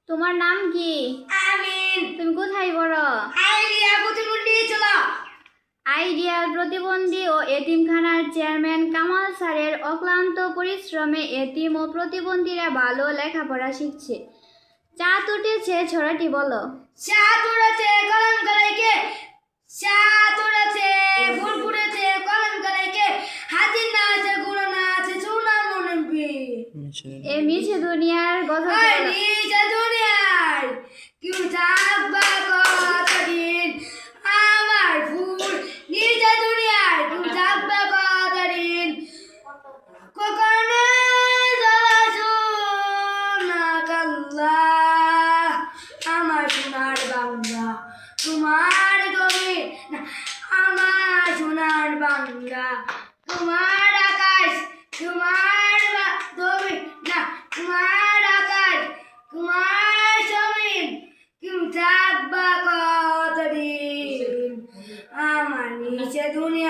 তোমার নাম কি? আমিন। তুমি কোথায় পড়ো? আইডিয়া প্রতিমন্ত্রী চলো। আইডিয়াল প্রতিবন্ধী ও এতিমখানার চেয়ারম্যান কামাল স্যারের অক্লান্ত পরিশ্রমে এতিম ও প্রতিবন্ধীরা ভালো লেখাপড়া শিখছে। চাঁদ উঠেছে ছড়াটি বলো। চাঁদ উড়েছে কলম কালাইকে, চাঁদ উড়েছে ফুল ফুটেছে কলম কালাইকে, হাতির না আছে গুঁড়ো না আছে সোনা মনে এ মিছে দুনিয়ার কথা ওই নিচে দুনিয়ায় কেউ থাকবা কতদিন, আমার ফুল নিচে দুনিয়ায় কেউ থাকবা কতদিন, কখনো না কাল্লা আমার সোনার বাংলা তোমার জমি না, আমার সোনার বাংলা তোমার আকাশ, তোমার জমি না, তোমার আকাশ তোমার জমিন, কেউ থাকবা কতদিন, আমার নিচে দুনিয়া